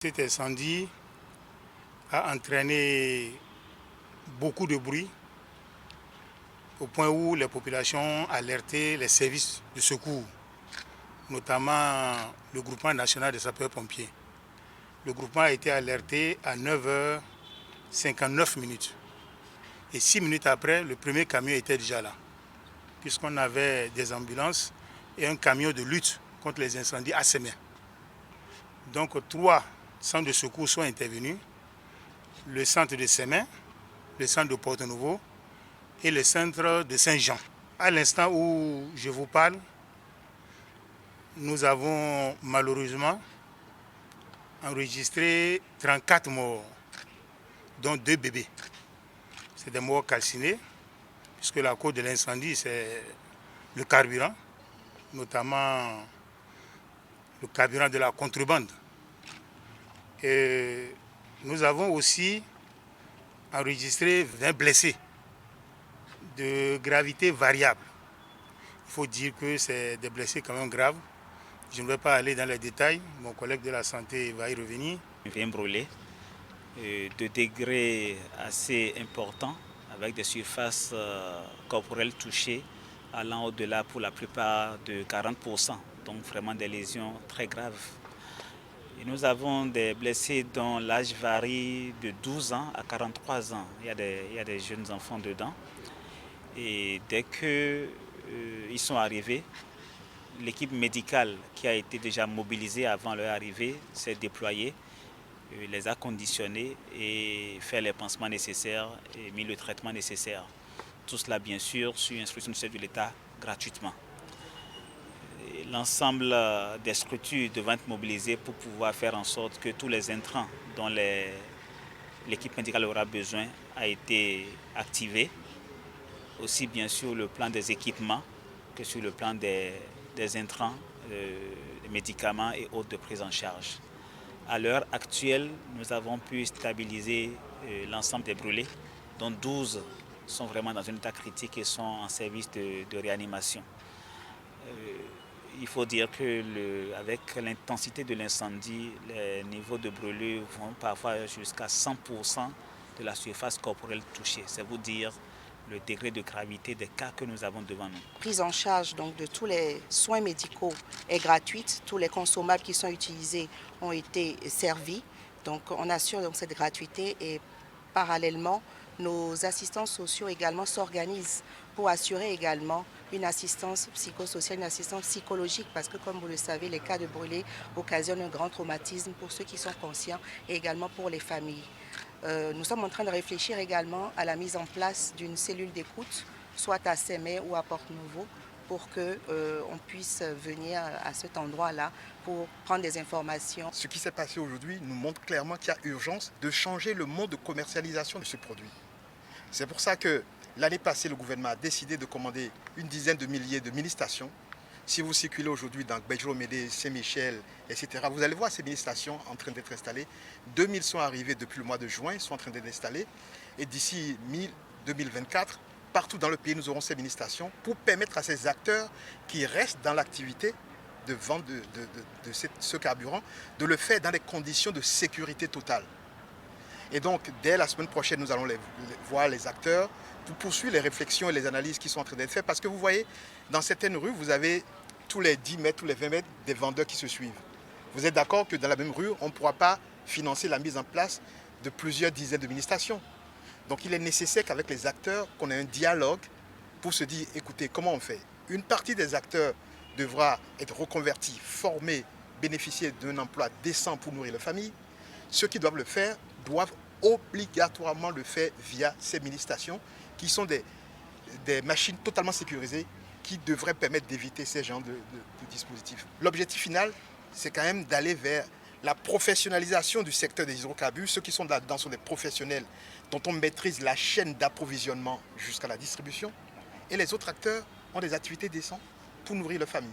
Cet incendie a entraîné beaucoup de bruit au point où les populations ont alerté les services de secours, notamment le groupement national des sapeurs-pompiers. Le groupement a été alerté à 9h59. Et 6 minutes après, le premier camion était déjà là, puisqu'on avait des ambulances et un camion de lutte contre les incendies à Sémé. Donc 3 centres de secours sont intervenus, le centre de Sémé, le centre de Porto-Novo et le centre de Saint-Jean. À l'instant où je vous parle, nous avons malheureusement enregistré 34 morts, dont 2 bébés. C'est des morts calcinés, puisque la cause de l'incendie, c'est le carburant, notamment le carburant de la contrebande. Et nous avons aussi enregistré 20 blessés de gravité variable. Il faut dire que c'est des blessés quand même graves. Je ne vais pas aller dans les détails, mon collègue de la santé va y revenir. Il vient brûler de degrés assez importants avec des surfaces corporelles touchées allant au-delà pour la plupart de 40%, donc vraiment des lésions très graves. Et nous avons des blessés dont l'âge varie de 12 ans à 43 ans. Il y a des jeunes enfants dedans. Et dès qu'ils sont arrivés, l'équipe médicale qui a été déjà mobilisée avant leur arrivée s'est déployée, les a conditionnés et fait les pansements nécessaires et mis le traitement nécessaire. Tout cela bien sûr sur instruction du chef de l'État gratuitement. L'ensemble des structures devront être mobilisées pour pouvoir faire en sorte que tous les intrants dont l'équipe médicale aura besoin a été activé, aussi bien sur le plan des équipements que sur le plan des intrants, des médicaments et autres de prise en charge. À l'heure actuelle, nous avons pu stabiliser l'ensemble des brûlés, dont 12 sont vraiment dans un état critique et sont en service de réanimation. Il faut dire que avec l'intensité de l'incendie, les niveaux de brûlures vont parfois jusqu'à 100% de la surface corporelle touchée. C'est vous dire le degré de gravité des cas que nous avons devant nous. Prise en charge donc, de tous les soins médicaux est gratuite. Tous les consommables qui sont utilisés ont été servis. Donc on assure donc, cette gratuité et parallèlement, nos assistants sociaux également s'organisent pour assurer également une assistance psychosociale, une assistance psychologique parce que comme vous le savez, les cas de brûlés occasionnent un grand traumatisme pour ceux qui sont conscients et également pour les familles. Nous sommes en train de réfléchir également à la mise en place d'une cellule d'écoute, soit à Sémé ou à Porto-Novo, pour qu'on puisse venir à cet endroit-là pour prendre des informations. Ce qui s'est passé aujourd'hui nous montre clairement qu'il y a urgence de changer le mode de commercialisation de ce produit. C'est pour ça que l'année passée, le gouvernement a décidé de commander une dizaine de milliers de mini-stations. Si vous circulez aujourd'hui dans Gbedjo-Médé, Saint-Michel, etc., vous allez voir ces mini-stations en train d'être installées. 2000 sont arrivées depuis le mois de juin, sont en train d'être installées. Et d'ici 2024, partout dans le pays, nous aurons ces mini-stations pour permettre à ces acteurs qui restent dans l'activité de vente de ce carburant, de le faire dans des conditions de sécurité totale. Et donc, dès la semaine prochaine, nous allons voir les acteurs pour poursuivre les réflexions et les analyses qui sont en train d'être faites. Parce que vous voyez, dans certaines rues, vous avez tous les 10 mètres, tous les 20 mètres, des vendeurs qui se suivent. Vous êtes d'accord que dans la même rue, on ne pourra pas financer la mise en place de plusieurs dizaines de mini-stations. Donc, il est nécessaire qu'avec les acteurs, qu'on ait un dialogue pour se dire, écoutez, comment on fait? Une partie des acteurs devra être reconvertie, formée, bénéficier d'un emploi décent pour nourrir la famille. Ceux qui doivent le faire doivent obligatoirement le faire via ces mini-stations qui sont des machines totalement sécurisées qui devraient permettre d'éviter ces genres de dispositifs. L'objectif final, c'est quand même d'aller vers la professionnalisation du secteur des hydrocarbures. Ceux qui sont là-dedans sont des professionnels dont on maîtrise la chaîne d'approvisionnement jusqu'à la distribution. Et les autres acteurs ont des activités décentes pour nourrir leur famille.